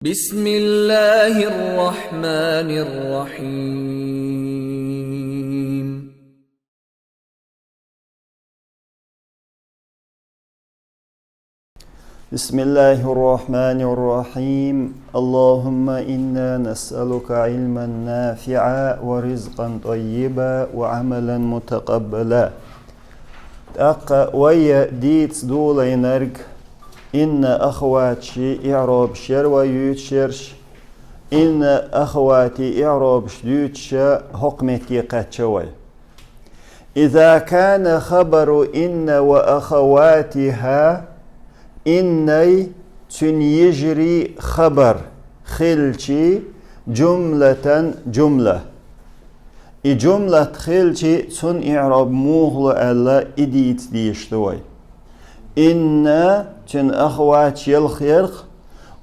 بسم الله الرحمن الرحيم. بسم الله الرحمن الرحيم. اللهم إنا نسألك علما نافعا ورزقا طيبا وعملا متقبلا. أقا ويا ديت دولي نرق إن أخواتي إعراب شر ويوت شرش إن أخواتي إعراب شدوتش حكمتي قتشوي. إذا كان خبر إن وأخواتها إني يجري خبر خلشي جملة جملة جملة خلشي تن إعراب موغل ألا إديت ديشتوي إن تن أخوات يلخيرخ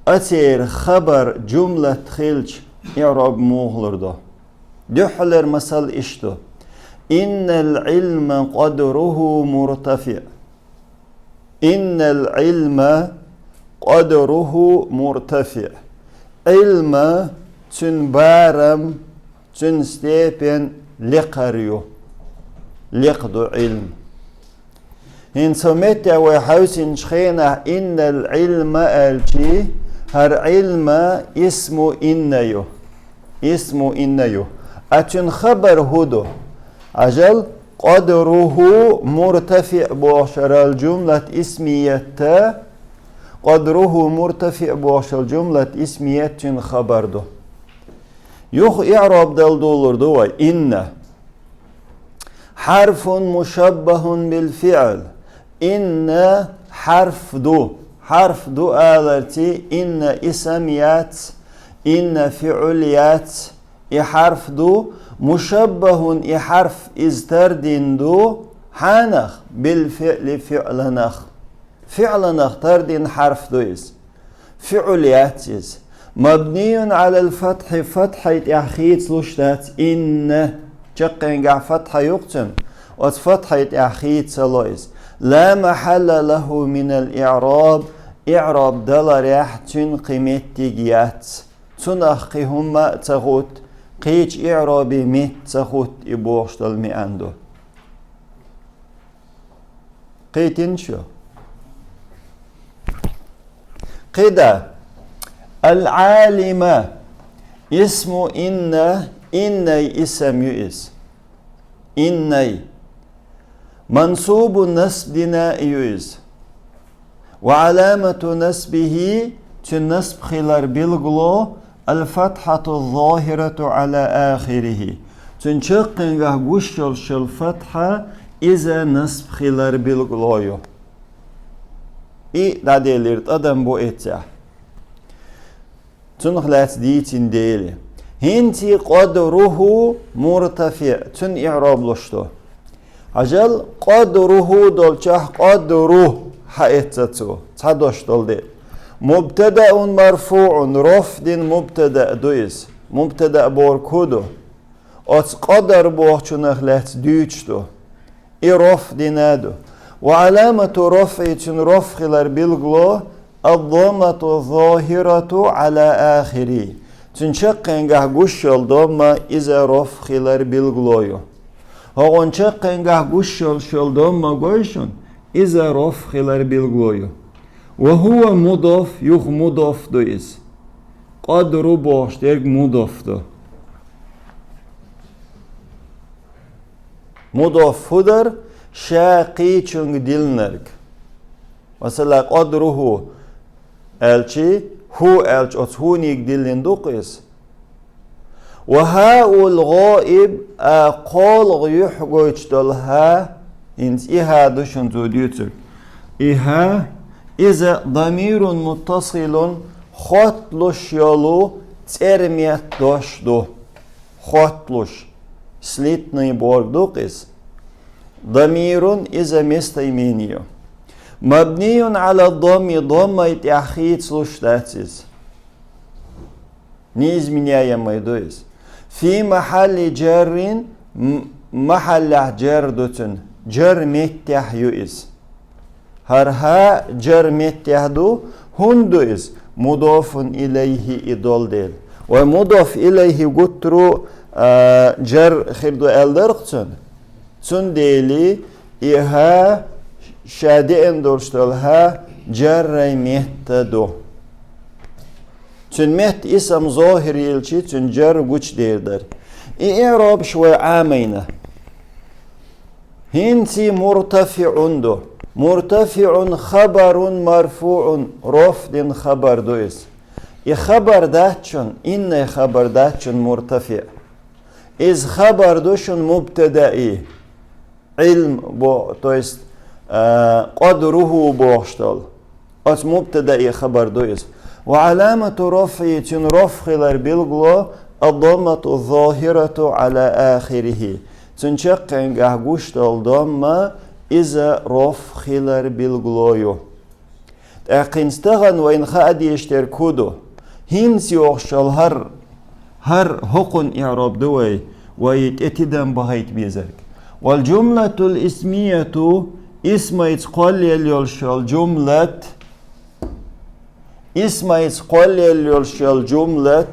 أتير خبر جملة خلش إعراب موغلر دو دحلر مثل إشتو إن العلم قدره مرتفع. إن العلم قدره مرتفع. علم تنبارم تنستيبن لقريو لقدو علم. إن سمت وحوسن شخينا إن العلم ألشي هر علم اسمه إنيو اسمه إنيو أتن خبر هدو عجل قدره مرتفع بوشر الجملة اسمية قدره مرتفع بوشر الجملة اسمية خبر دو يخ إعراب دل دولر دو إن حرف مشبه بالفعل. إن حرف دو آلتي إن اسميات إن فعليات حرف دو مشبه حرف إزتردين دو حانخ بالفعل فعلنخ فعلنخ تردين حرف دويز فعليات مبني على الفتح فتحة أخيت لشتات إن جقن فتحة يقتن وفتحة أخيت سلويز لا محل له من الإعراب. إعراب دلار يحتن قيمت تجيات تنخي هما تغوت قيج إعرابي ميت تخوت إبوشتل مياندو قيتين شو قدا العالمة اسم إني اسم يؤس إني منصوب نسبنا يؤس وعلامة نسبه تنسب خلال بالغلو الفتحة الظاهرة على آخره. تنشقنغه غشل شل فتحة إذا نصب خلال بالغلويو داديلرد أدم بو إتسا تنخلات ديتين ديلي هنتي قدره مرتفع تن إعراب لشتو عجل قدره دولچه قدره حيتتو تدوش دول ديل مبتدأ مرفوع رفض مبتدأ دويس مبتدأ بوركودو أت قدر بوحشنخ لات ديوشتو رفض نادو وعلامة رفع رفخلر بالغلو الضمة الظاهرة على آخره تنشقنغه غشل ضمة إذا رفخلر بالغلويو هون شقنغه غشل شل ضمة غوشن إذا رفخلر بالغلويو وهو مضاف يخ مضاف دويس قدر باش درگ مضاف دو مضاف هدر شاقي چونگ دل نرگ مثلا قدره elçi hu elç ot hunik dilin دوقيس وهاء الغائب قال غيح قويش دلها انت إها دشن زوديوتر إها إذا ضمير متصل خطلش يلو ترميت دوش دو خطلش سليتني بوردوق إس ضمير إذا مستيمينيو مبني على الضم ضمة أخيت لشتاتيز نيز منيا ميدويز في محل جر محل جر دوتن جر متح يوئز هرها جر متحدو هندوئز مضاف إليه إدول ديل ومضاف إليه قطرو جر خردو ألدرقتن تون ديلي إيها شادئن دورشتلها جر مهتدو تون مهت اسم ظاهر يلشي تون جر قوش ديردر إعراب شوي عامينة هنتي مرتفع دو مرتفع خبر مرفوع رفض خبر دويس خبر داتشن إن خبر داتشن مرتفع إذ خبر دوشن مبتدئي علم بو تويست قدره بوشتل أس مبتدئي خبر دويس وعلامة رفعي تن رفخلر بالغلو الضمة الظاهرة على آخره تنشقن قهقوشتل ضمة إذا رفخلر بالغلويو أقنستغن وإن خادي يشتركودو هنسي وخشل هر حقن إعراب دوي ويتأتدن بهيت بيزرك والجملة الاسمية اسم يتقال يلشل جملة اسم يتقال يلشل جملة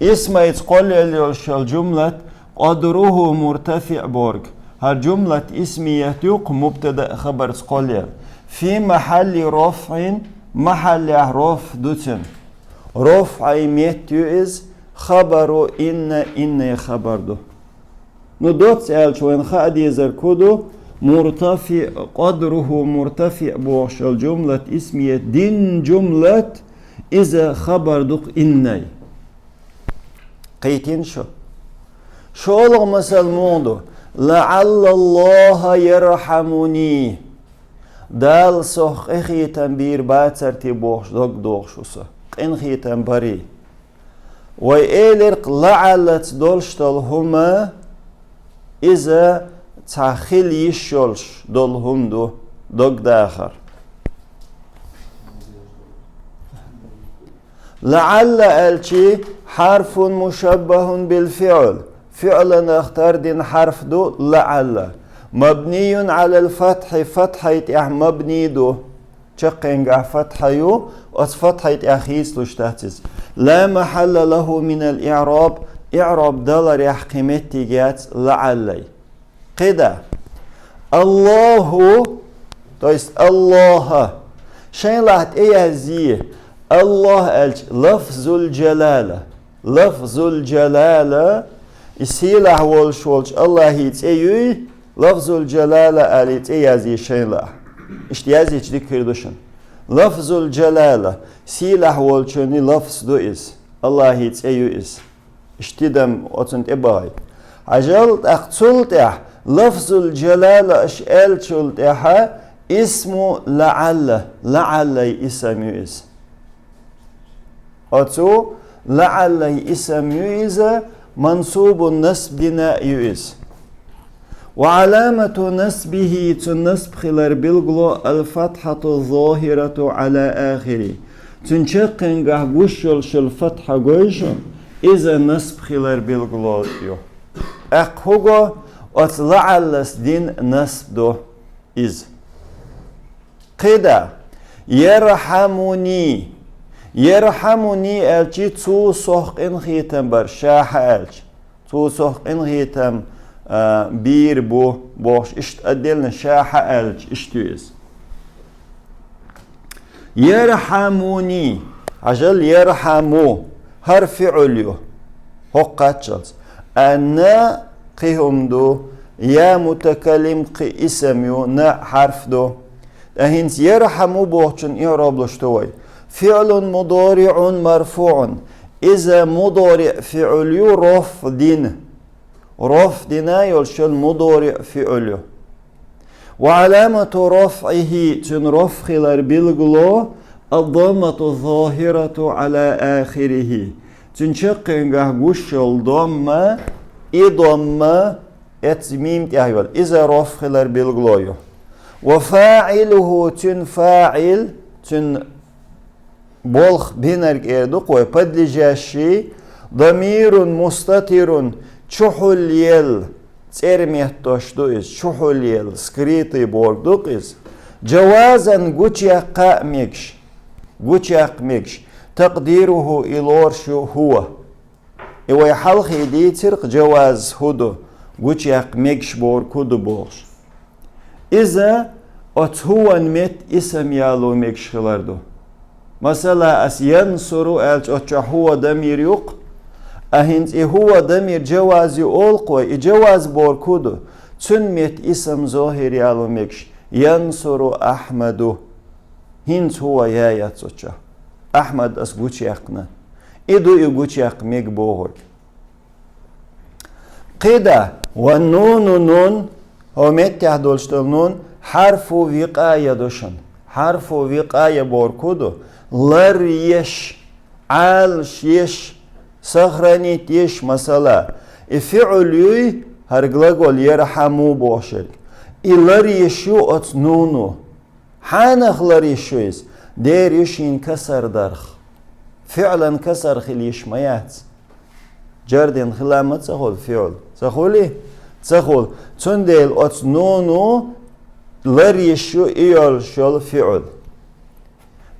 اسم يتقال يلشل جملة قدره مرتفع بورج هر جملة اسمية يق مبتدأ خبر تقال في محل رفع محل رفع دوتن رفع ميتيوز خبر إن خبر دو ندوت سأل شوين خاد يزر كودو مرتفع قدره مرتفع بوش الجملة اسمية دين جملة إذا خبر دوق إني قيتين شو مثل موضو لعل الله يرحمني دال سوخ اخيتن بير باترتي بوش دوغشوسا قين خيتن بري وإيلرق لعلت دولشتل هما إذا تاخيل يشولش دول هندو دوغ داخر لعل الشي حرف مشبه بالفعل فعلا اختار دين حرف دو لعل مبني على الفتح فتحة مبني دو تشقنق فتحة يو أس فتحة أخيس لشتاتز لا محل له من الإعراب إعراب دولار يحقيمتي جات لعلي قدا الله تويست الله شين لحت إيه زي الله لفظ الجلالة لفظ الجلالة يسيله والشولش الله يتأيوي لفظ الجلالة آليت إيازي شين لا اشتيازي اشتيك كردوشن لفظ الجلالة سيله والشوني لفظ دو إس الله يتأيو إس اشتدم أتنت إباي عجلت أقتلت لفظ الجلالة اشأل شلت اسمه لعل اسم يس أتو لعل اسم يس منصوب النسب دنا يس وعلامة نسبه تنسب خلال بالغلو الفتحة الظاهرة على آخره تنشقن قهوش الفتحة قويشن إذا نسب خلال بالغلو يو أقهوغو أطلعلس دين نسب دو إز قدا يرحمني ألشي تو سوخ إن خيتم بر شاح ألش تو سوخ إن خيتم بير بوش اشت أدلنا شاح ألج اشتويز يرحموني عجل يرحمو حرف عليو هقاتشلز أنا قيهم دو يا متكلم قي اسميو نا حرف دو أهنس يرحمو بوشن إعراب لشتوي فعل مضارع مرفوع إذا مضارع فعليو رفضنا يلشل مضارع فعله وعلامة رفعه تنرفخ بالغلو الضمة الظاهرة على آخره تنشقن قهوش الضمة إضمة اتميم تهيول إذا رفخ بالغلو وفاعله تنفاعل تن بولخ بينرك إردوق ويبدل جاشي ضمير مستتر تشحل يل ترميت دوئز شحوليل سكريتي بوردوقز جوازا قوتيق ميكش تقديره إلورش هو إوي حلقي دي ترق جواز هدو قوتيق ميكش بور كودو بورش إذا هو مت اسم يالو ميكش خلاردو مثلا أس ينصرو ألج هو دمير يق أهنز هو دمير جواز يولقوي جواز بور كودو تنميت اسم ظاهر يالو ميكش ينصرو أحمدو هنز هو يا يتسوچا أحمد أس قوتيقنا إدو يقوتيق ميك بوهر قيدا والنون نون هو مت يحدولشتل نون حرف وقاية دوشن حرف وقاية بوركودو لر يش عالش يش سخرانيت يش مثلا افعل يوي هرقلقول يرحمو بوشل إلر يشو ات نونو حانخ لر يشويز دير يشين كسر درخ فعلا كسر خليش ميات جردين خلامت سخول فعل سخولي سخول تنديل ات نونو لر يشو إيول شول فعل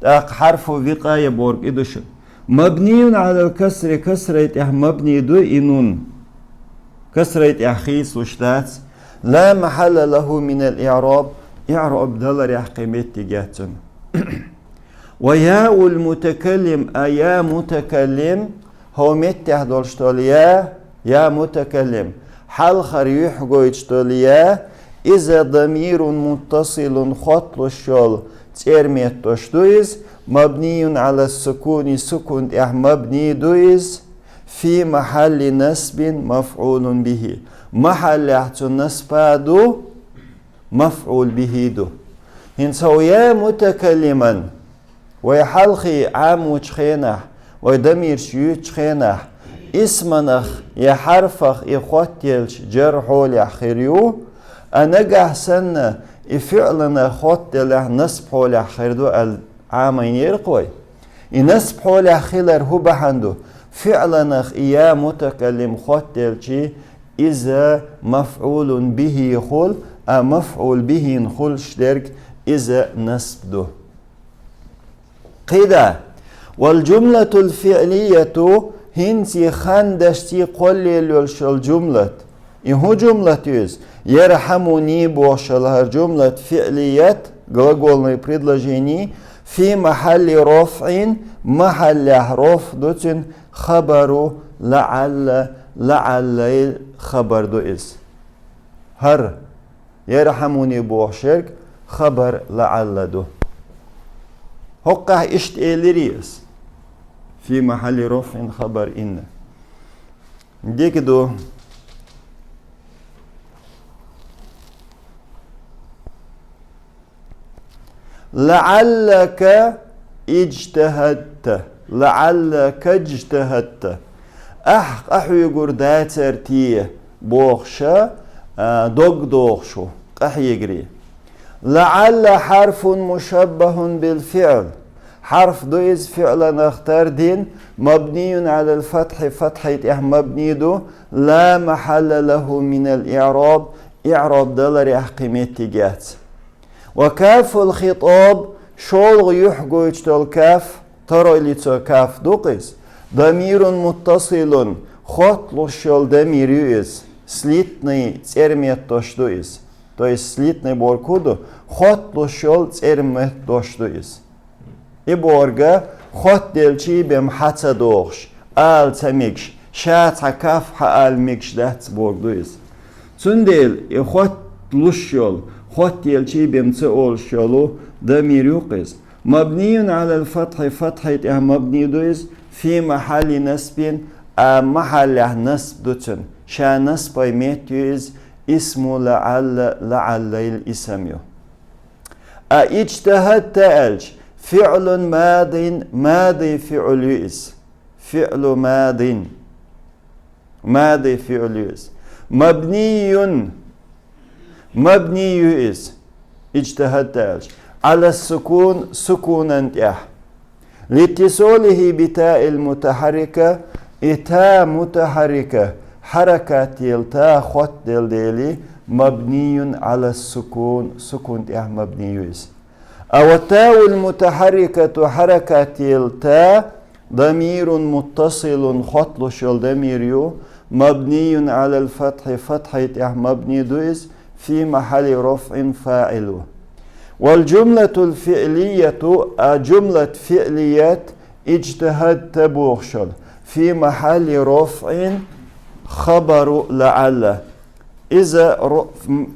تاق حرف وقاية بورك إدوشن مبني على الكسر كسرة مبني دو إنون كسرة أخيس وشتات لا محل له من الإعراب إعراب دلر يحقيمت تجاتن وياء المتكلم أيا متكلم هو متح دولشتول يا متكلم حال خريح قويتشتول إذا ضمير متصل خط الشول ترميت دويز مبني على السكون سكون مبني دويز في محل نسب مفعول به محل نسب دو مفعول به دو هنسو يا متكلما ويحلقي عام وشخينه ويدمير شيو شخينه اسمنخ يحرفخ يخوتيلش جرحول يحخريو أنجح سنة فعلنا خط له نسب حول خيردو العامين يرقوي نسب حول خير هو بحندو فعلنا يا متكلم خط الشي إذا مفعول به خل مفعول به نخل شترك إذا نسب دو قيدا والجملة الفعلية هنسي خندشتي قلل الجملة هو جملة يز يرحمني بوشلها جملة فعليات глагольное предложение في محل رفع محل رفع خبر لعل خبر دو إز هر يرحمني بوشلك خبر لعل دو هقه اشت إليريس في محل رفع خبر إن ديك دو لعلك اجتهدت لعلك اجتهدت أحو يقول داتر تيه بوخشا دوغشو قح يقري لعل حرف مشبه بالفعل حرف دويز فعلا نختار دين مبني على الفتح فتحة مبني دو لا محل له من الإعراب إعراب دلر أحقيمت تجات وكاف الخطاب شول يحقو يجتل كاف ترى لتو كاف دوقز ضمير متصل خطل شول ضمير يز слитный термет дошду из. То есть слитный боркуду хот лошол термет дошду из. И борга хот делчи бем хата дохш ал тамикш шат хакаф хаал микш дат боргду из. Цундел и хот лошол хот делчи бем цеол шолу дамир юқиз. مبني على الفتح فتحة مبني دوز في محل نسب محل نسب دوتن شا نسب ميتوز اسم لعل الاسم يو اجتهدت الج فعل ماضي فعل يس فعل ماضي فعل يس مبني يس اجتهدت الج على السكون سكونا يح لاتصاله بتاء المتحركة إتاء متحركة حركات يلتا خط دل ديلي مبني على السكون سكون إح مبني يس أو التاء المتحركة حركات يلتا ضمير متصل خط شل ضمير يو مبني على الفتح فتحة إح مبني دويس في محل رفع فاعل والجملة الفعلية جملة فعليات اجتهد تبوخشل في محل رفع خبر لعل إذا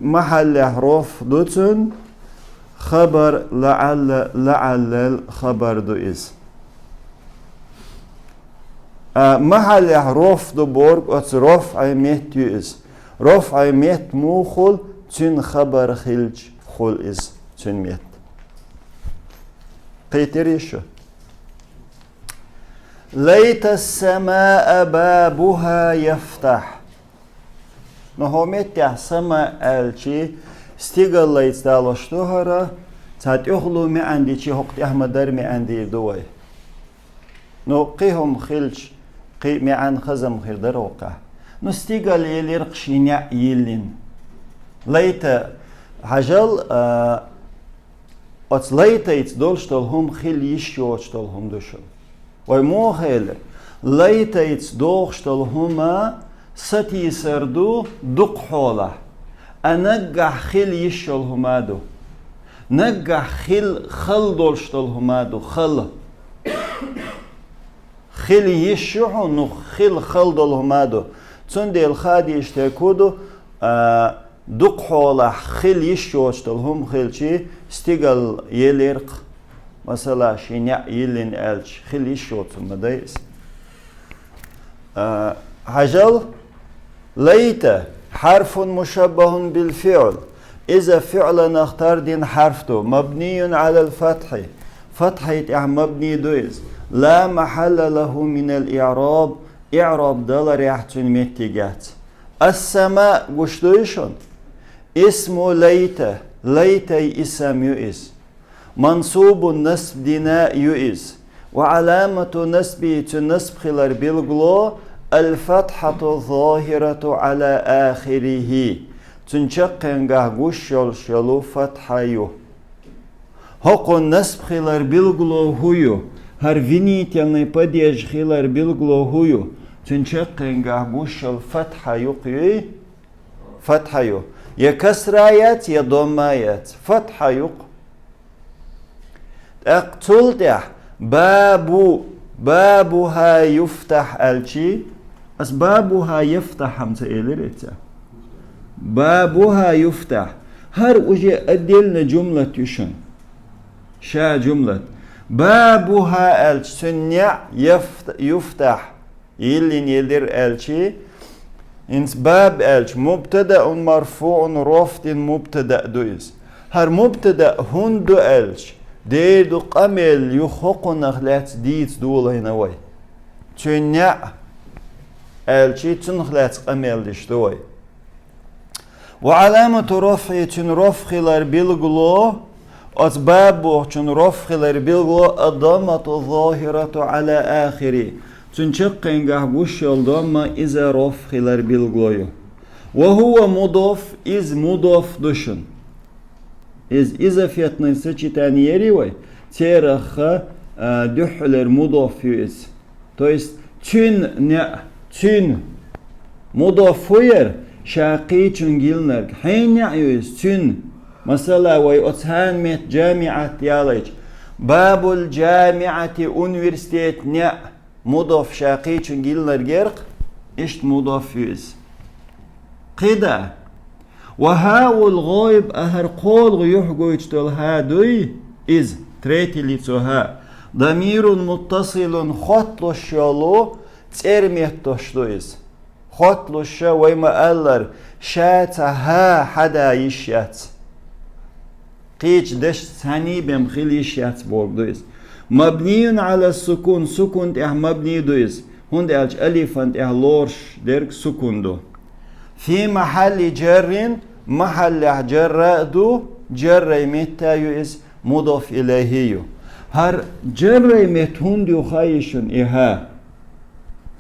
محل رفع خبر لعل الخبر دوئز محل رفع بورق رفع ميت يؤز رفع ميت موخل تن خبر خلج خل إز تن ميت قيتريشو ليت السماء بابها يفتح نهومت يا سماء الشي استيقل ليت دالشتوهرا تات يخلو مي عندي شي هقت احمد در مي عندي دوي نو قيهم خلج قي مي عن خزم خير دروقه نو استيقل يليرقشينيا يلين ليت حجل ات ليت يتدولشتلهم خيل يشيوشتلهم دوشل ومو خيل ليت يتدولشتلهما ستي سردو دق حوله أنجح خيل يشلهما دو نجح خل دولشتلهما دو خيل يشحو نو خل دولهما دو تندي الخادي يشتكودو دق حوله خيل يشوشتلهم خيل شي استيقل يليرق مثلا شينيا يلين ألش خيل يشوتم مدايس حجل ليت حرف مشبه بالفعل إذا فعل نختار دين حرفته مبني على الفتح فتحة مبني دويز لا محل له من الإعراب إعراب دلار يحتون متجات السماء قشتويشون اسم ليت اسم يؤس منصوب النسب دينا يؤس وعلامة نسبه تنسب خلال بالغلو الفتحة الظاهرة على آخره تنشقنغه قشل شلو فتحة يو هقو النسب خلال بالغلو هيو هر винительный падеж خلال بالغلو هيو تنشقنغه قشل فتحة يقوي فتحة يو يا كسرايات يا ضمايات فتحة يق اقتل بابها يفتح الشي أسبابها يفتح همسة إليرتا بابها يفتح هر وجه أدلنا جملة يشن شا جملة بابها الشنع يفتح يلين يلير الشي إنس باب الش مبتدأ مرفوع رفض مبتدأ دويس هر مبتدأ هندو الش ديدو قمل يخوق نخلات ديت دولين وي تنع الشي تنخلات قمل دشتوي وعلامة رفع تنرفخلر بالغلو أسبابه تنرفخلر بالغلو الضمة الظاهرة على آخره تنشقنغه قشل ضمة إذا رفخلر بالغلو وهو مضاف إز مضاف دشن إذا فيتنا سچتان يريوي تيرخ دحلر مضاف يس تويست تن مضاف ير شاقي تنجيلنر حين يس تن مثلا وي أتهان مت جامعة يالج باب الجامعة أونيفرسيتيت مضاف شاقي تنجيلنر جرق إشت مضاف يس قدا وهاو الغايب أهر قول يحقو يجتل هادوي إز تريتي لتوها ضمير متصل خطل الشالو ترميه تشتو إز خطل الشا ويما ألر شات ها حدا يشيات قيش دش ثاني بمخيل يشيات بوردو إز مبني على السكون سكون مبني دو إز هند ألج أليفانت لورش درك سكون دو في محل جر محل جر دو جر متى يؤس مضاف إليه هر جر متهون دو خايشن إها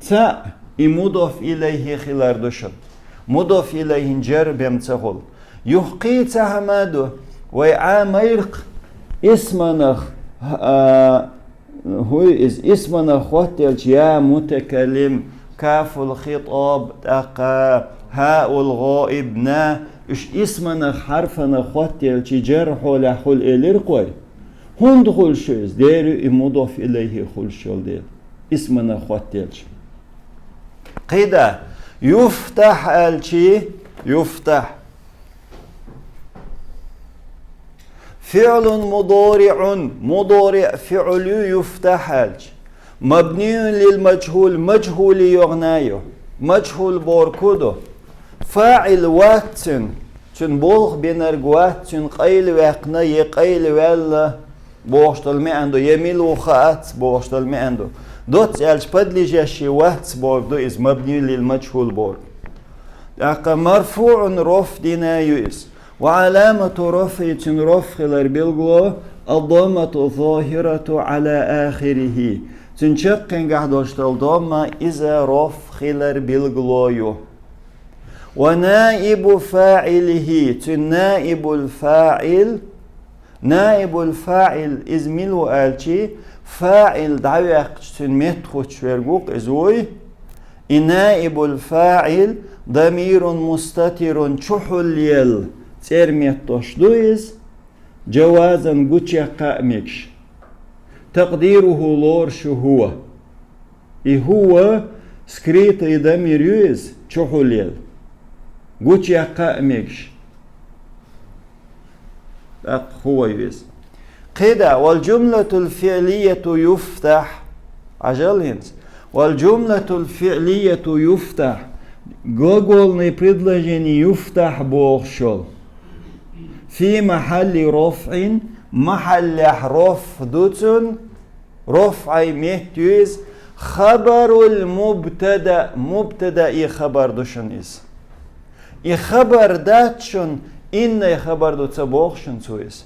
تا مضاف إليه خلار دوشن مضاف إليه جر بمتغل يحقي تهمادو ويعاميرق اسمنخ هو اسمنخ واتلش يا متكلم كاف الخطاب تقا هاء الغائب نا اش اسمنخ حرفنا واتلش جر حول حول إليرقوي هند خلشوز ديرو مضاف إليه خلشول دير اسمنا خواتيلش قيدا يفتح الشي يفتح فعل مضارع فعل يفتح الش مبني للمجهول مجهول يغنايو مجهول بوركودو فاعل واتن تن بولغ بينرغوات تن قيل وقنا يقيل ولا بوشتل عنده يميل وخات بوشتل عنده دوت الش بدلجاشي وات بورد دو از مبني للمجهول بورد اقا مرفوع رف دينايوس وعلامة رفع رفع البلغو الضمة الظاهرة على آخره تنشقن قاعدوشتل ضمة إذا رفع البلغو ونائب فاعله نائب الفاعل نائب الفاعل إزميلو آلشي فاعل دعوة متخوش ورقوق إزوي نائب الفاعل ضمير مستتر شحل يل ترميت تشدويز جوازا قوتشا قائمكش تقديره لور شو هو هو سكريت ضمير يوز شحل يل قوتشا قائمكش هو يوز قيدا والجملة الفعلية يفتح عجل هنس والجملة الفعلية يفتح глагольное предложение يفتح بوخشل في محل رفع محل رفع دوتن رفع مهتوز خبر المبتدا مبتدا خبر دوشن إس خبر داتشن إن خبر دو تبوخشن سويس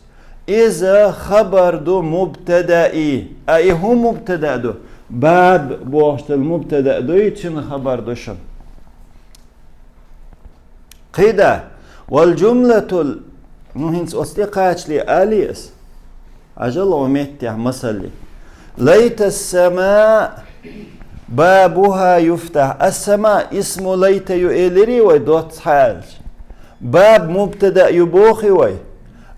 إذا خبر دو مبتدئي أي هو مبتدأ دو باب بوشت المبتدأ دو يتشن خبر دوشن قيدا والجملة مهنس أصدقائش لي آليس عجل وميتع مسلي ليت السماء بابها يفتح السماء اسم ليت يؤلري ويدوت حالش باب مبتدأ يبوخي وي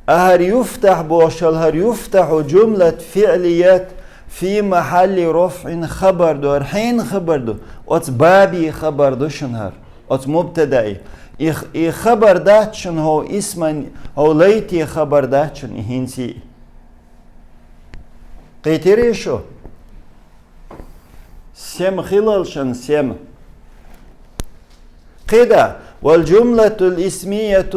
أهر يفتح بوشل هر يفتح جملة فعليات في محل رفع خبر دو حين خبر دو أت بابي خبر دو شنهر أت مبتدأي خبر داتشن هو اسم هو ليتي خبر داتشن هنسي قيتري شو سيم خلالشن سيم قيدا والجملة الاسمية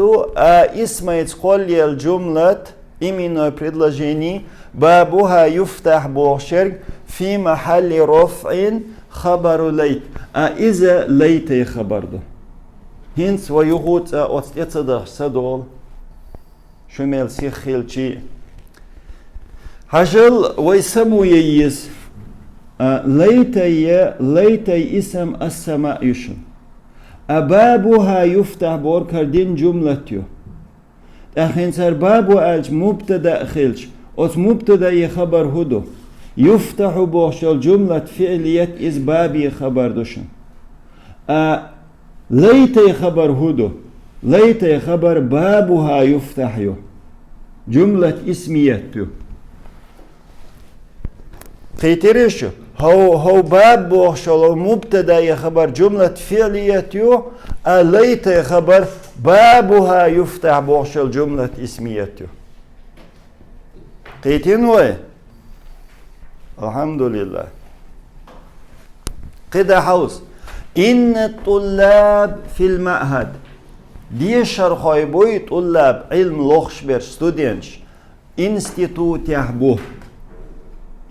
اسم يتقول الجملة إمينو предложений بابها يفتح بوشرق في محل رفع خبر ليت إذا ليت خبر ده هنس ويغوت أتدخ سدول شمال سيخيل شي هجل ويسمو ييز ليتي اسم السماء يشن أبابها يفتح بوركردين جملتيو أخين سر بابو ألج مبتدأ خلش أس مبتدأ خبر هدو يفتح بوشل جملة فعلية إز بابي خبر دوشن ليتي خبر هدو ليتي خبر بابها يفتح يو جملة اسميتيو قيتريشو هو باب بوشل مبتدا خبر جملة فعلية يو ليت خبر بابها يفتح بوشل جملة اسمية يو قيتين وي الحمد لله قدا حوس إن الطلاب في المعهد دي شرخوي بوي طلاب علم لوخشبر ستودنش انستيتوت يحبوه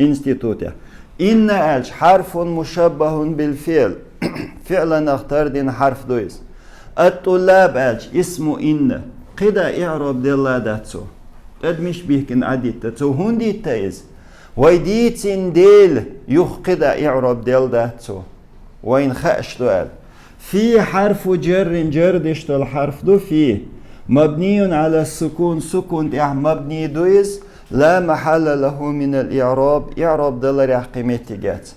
انستيتوت إن ألش حرف مشبه بالفعل فعلا اختار دين حرف دويس الطلاب ألش اسمه إن قدا إعراب ديلا داتسو قد مش بيكن عديد تاتسو هندي تايز ويديتين ديل يخ قدا إعراب ديل داتسو وين خأش قال في حرف جر جردش الحرف دو فيه مبني على السكون سكون مبني دويز لا محل له من الإعراب إعراب دلر قيمتي جات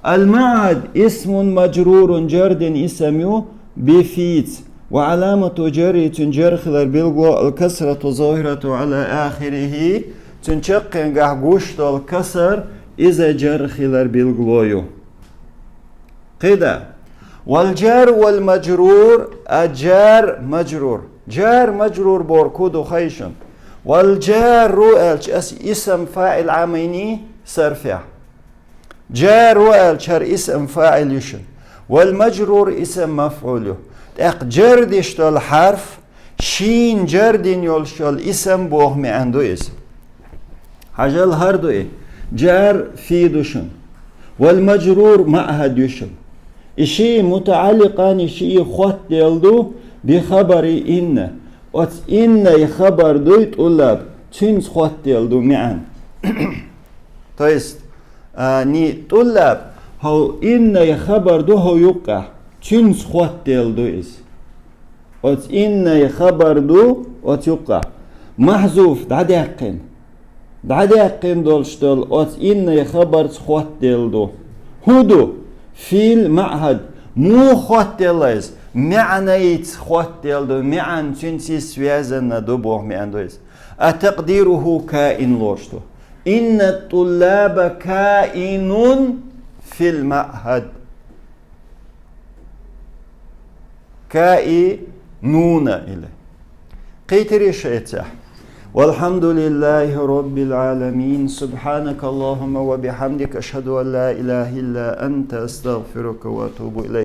المعهد اسم مجرور جرد اسمه بفيت وعلامة جري تنجرخلر بالغو الكسرة ظاهرة على آخره تنشقن قوشت الكسر إذا جرخلر بالغويو قدا والجار والمجرور الجار مجرور جار مجرور بوركودو خيشن والجار رؤالش اسم فاعل عميني سرفع جار رؤالش اسم فاعل يشن والمجرور اسم مفعوله جردش الحرف شين جردين يولشل اسم بوهم عنده اسم حاجة هردو ايه جار في دوشن والمجرور معهد يشن إشي متعلقان إشي خوات يلدو بخبر إن إن يخبر دويت أولاب تنس خوات يلدو معا تويست ني طلاب هو إن يخبر دو هو يقع تنس خوات يلدو إس إن يخبر دو يقع محذوف دعديقين دولشتل إن يخبر خوات يلدو هدو في المعهد مو خواتيلز معنيت خواتيلدو معن تنسي سويازن دوبوه معندويز التقديره كائن لوشتو إن الطلاب كائن في المعهد كائنون إليه قيتري شيتح والحمد لله رب العالمين سبحانك اللهم وبحمدك أشهد أن لا إله إلا أنت أستغفرك وأتوب إليك